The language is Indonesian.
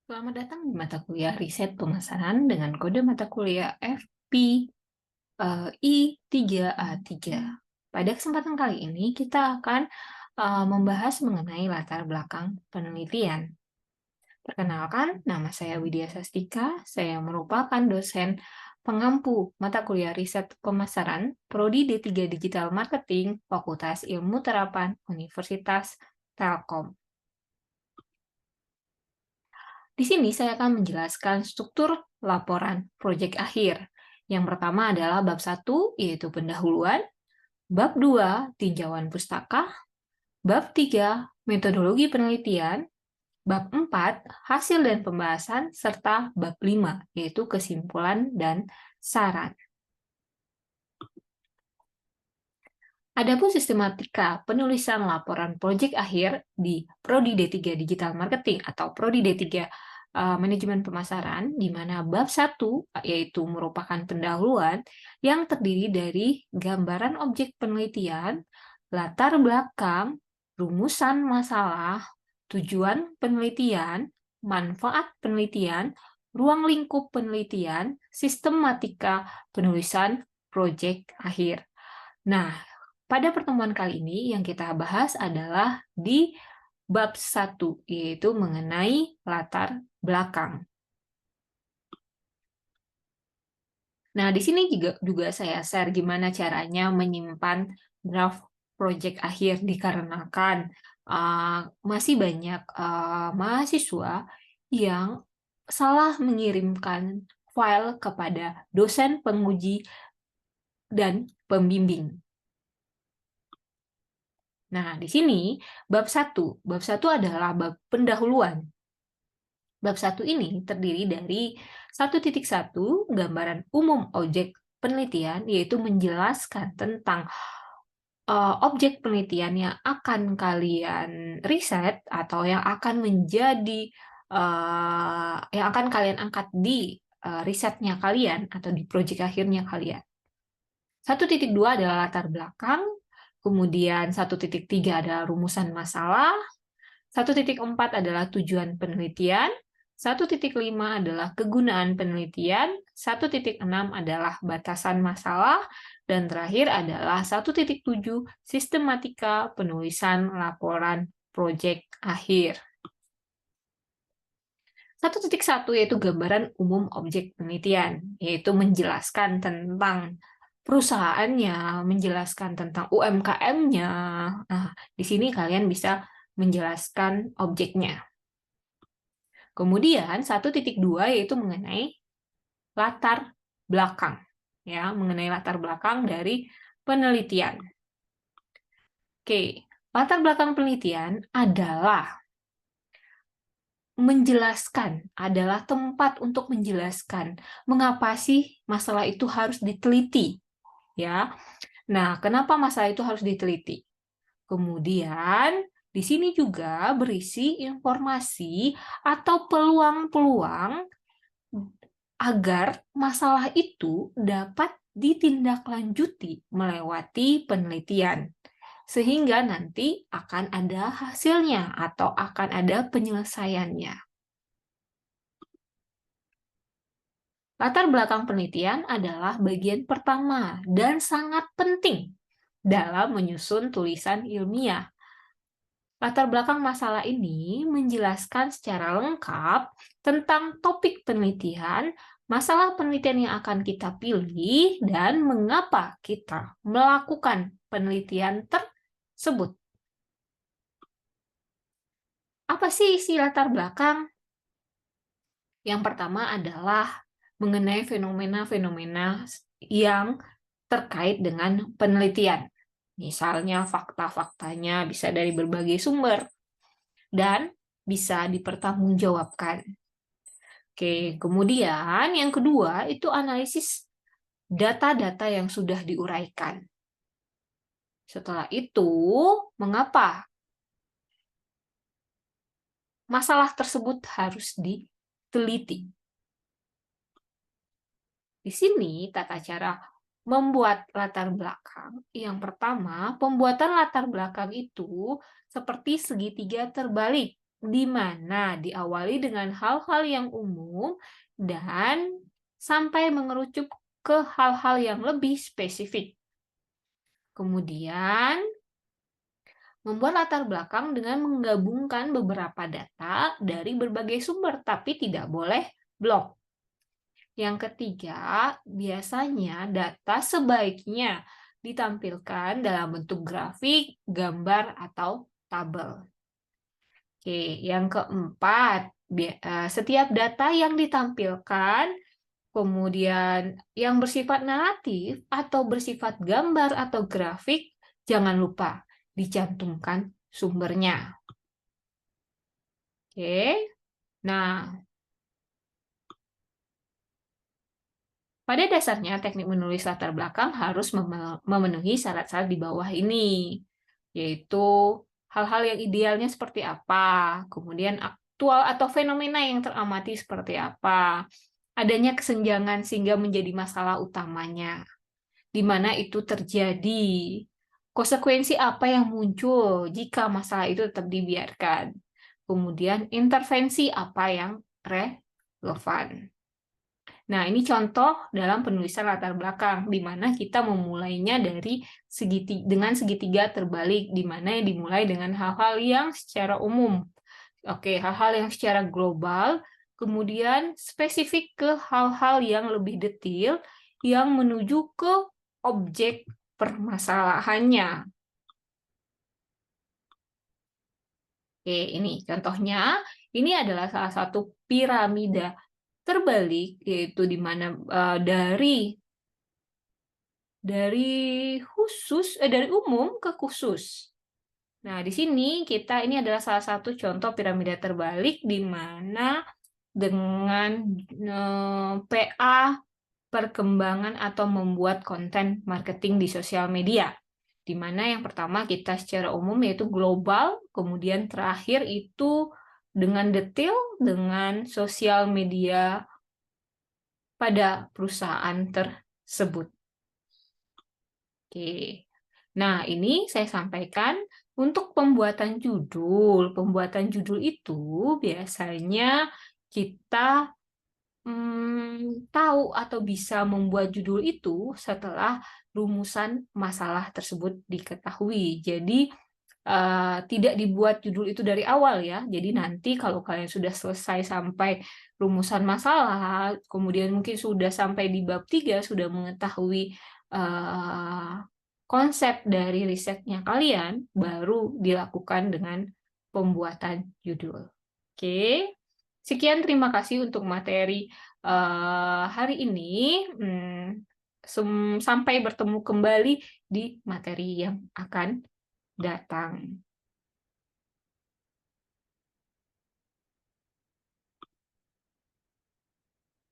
Selamat datang di mata kuliah Riset Pemasaran dengan kode mata kuliah FP I3A3. Pada kesempatan kali ini kita akan membahas mengenai latar belakang penelitian. Perkenalkan, nama saya Widya Sastika, saya merupakan dosen pengampu mata kuliah Riset Pemasaran Prodi D3 Digital Marketing, Fakultas Ilmu Terapan, Universitas Telkom. Di sini saya akan menjelaskan struktur laporan proyek akhir. Yang pertama adalah bab 1, yaitu pendahuluan, bab 2, tinjauan pustaka, bab 3, metodologi penelitian, bab 4, hasil dan pembahasan, serta bab 5, yaitu kesimpulan dan saran. Adapun sistematika penulisan laporan proyek akhir di Prodi D3 Digital Marketing atau Prodi D3 Manajemen Pemasaran, di mana bab 1 yaitu merupakan pendahuluan yang terdiri dari gambaran objek penelitian, latar belakang, rumusan masalah, tujuan penelitian, manfaat penelitian, ruang lingkup penelitian, sistematika penulisan proyek akhir. Nah, pada pertemuan kali ini yang kita bahas adalah di bab 1, yaitu mengenai latar belakang. Nah, di sini juga saya share gimana caranya menyimpan draft project akhir dikarenakan masih banyak mahasiswa yang salah mengirimkan file kepada dosen penguji dan pembimbing. Nah, di sini bab 1. Bab 1 adalah bab pendahuluan. Bab 1 ini terdiri dari 1.1 gambaran umum objek penelitian, yaitu menjelaskan tentang objek penelitian yang akan kalian riset atau yang akan menjadi yang akan kalian angkat di risetnya kalian atau di proyek akhirnya kalian. 1.2 adalah latar belakang, kemudian 1.3 adalah rumusan masalah, 1.4 adalah tujuan penelitian, 1.5 adalah kegunaan penelitian, 1.6 adalah batasan masalah, dan terakhir adalah 1.7 sistematika penulisan laporan proyek akhir. 1.1 yaitu gambaran umum objek penelitian, yaitu menjelaskan tentang perusahaannya, menjelaskan tentang UMKM-nya. Nah, di sini kalian bisa menjelaskan objeknya. Kemudian 1.2 yaitu mengenai latar belakang, ya, mengenai latar belakang dari penelitian. Oke, latar belakang penelitian adalah menjelaskan, adalah tempat untuk menjelaskan mengapa sih masalah itu harus diteliti, ya. Nah, kenapa masalah itu harus diteliti? Kemudian di sini juga berisi informasi atau peluang-peluang agar masalah itu dapat ditindaklanjuti melewati penelitian. Sehingga nanti akan ada hasilnya atau akan ada penyelesaiannya. Latar belakang penelitian adalah bagian pertama dan sangat penting dalam menyusun tulisan ilmiah. Latar belakang masalah ini menjelaskan secara lengkap tentang topik penelitian, masalah penelitian yang akan kita pilih, dan mengapa kita melakukan penelitian tersebut. Apa sih isi latar belakang? Yang pertama adalah mengenai fenomena-fenomena yang terkait dengan penelitian. Misalnya fakta-faktanya bisa dari berbagai sumber dan bisa dipertanggungjawabkan. Oke, kemudian yang kedua itu analisis data-data yang sudah diuraikan. Setelah itu, mengapa masalah tersebut harus diteliti? Di sini tata cara membuat latar belakang. Yang pertama, pembuatan latar belakang itu seperti segitiga terbalik. di mana diawali dengan hal-hal yang umum dan sampai mengerucut ke hal-hal yang lebih spesifik. Kemudian, membuat latar belakang dengan menggabungkan beberapa data dari berbagai sumber, tapi tidak boleh blok. Yang ketiga, biasanya data sebaiknya ditampilkan dalam bentuk grafik, gambar, atau tabel. Oke, yang keempat, setiap data yang ditampilkan, kemudian yang bersifat naratif atau bersifat gambar atau grafik, jangan lupa dicantumkan sumbernya. Oke, nah pada dasarnya teknik menulis latar belakang harus memenuhi syarat-syarat di bawah ini, yaitu hal-hal yang idealnya seperti apa, kemudian aktual atau fenomena yang teramati seperti apa, adanya kesenjangan sehingga menjadi masalah utamanya, di mana itu terjadi, konsekuensi apa yang muncul jika masalah itu tetap dibiarkan, kemudian intervensi apa yang relevan. Nah, ini contoh dalam penulisan latar belakang, di mana kita memulainya dari dengan segitiga terbalik, di mana dimulai dengan hal-hal yang secara umum. Oke, hal-hal yang secara global, kemudian spesifik ke hal-hal yang lebih detail, yang menuju ke objek permasalahannya. Oke, ini contohnya. Ini adalah salah satu piramida terbalik, yaitu di mana dari umum ke khusus. Nah, di sini ini adalah salah satu contoh piramida terbalik di mana dengan PA perkembangan atau membuat konten marketing di sosial media. Di mana yang pertama kita secara umum yaitu global, kemudian terakhir itu dengan detail dengan sosial media pada perusahaan tersebut. Oke. Nah, ini saya sampaikan untuk pembuatan judul. Pembuatan judul itu biasanya kita tahu atau bisa membuat judul itu setelah rumusan masalah tersebut diketahui. Jadi, tidak dibuat judul itu dari awal ya. Jadi nanti kalau kalian sudah selesai sampai rumusan masalah, kemudian mungkin sudah sampai di bab 3, sudah mengetahui konsep dari risetnya kalian, baru dilakukan dengan pembuatan judul. Oke, sekian terima kasih untuk materi hari ini. Sampai bertemu kembali di materi yang akan datang.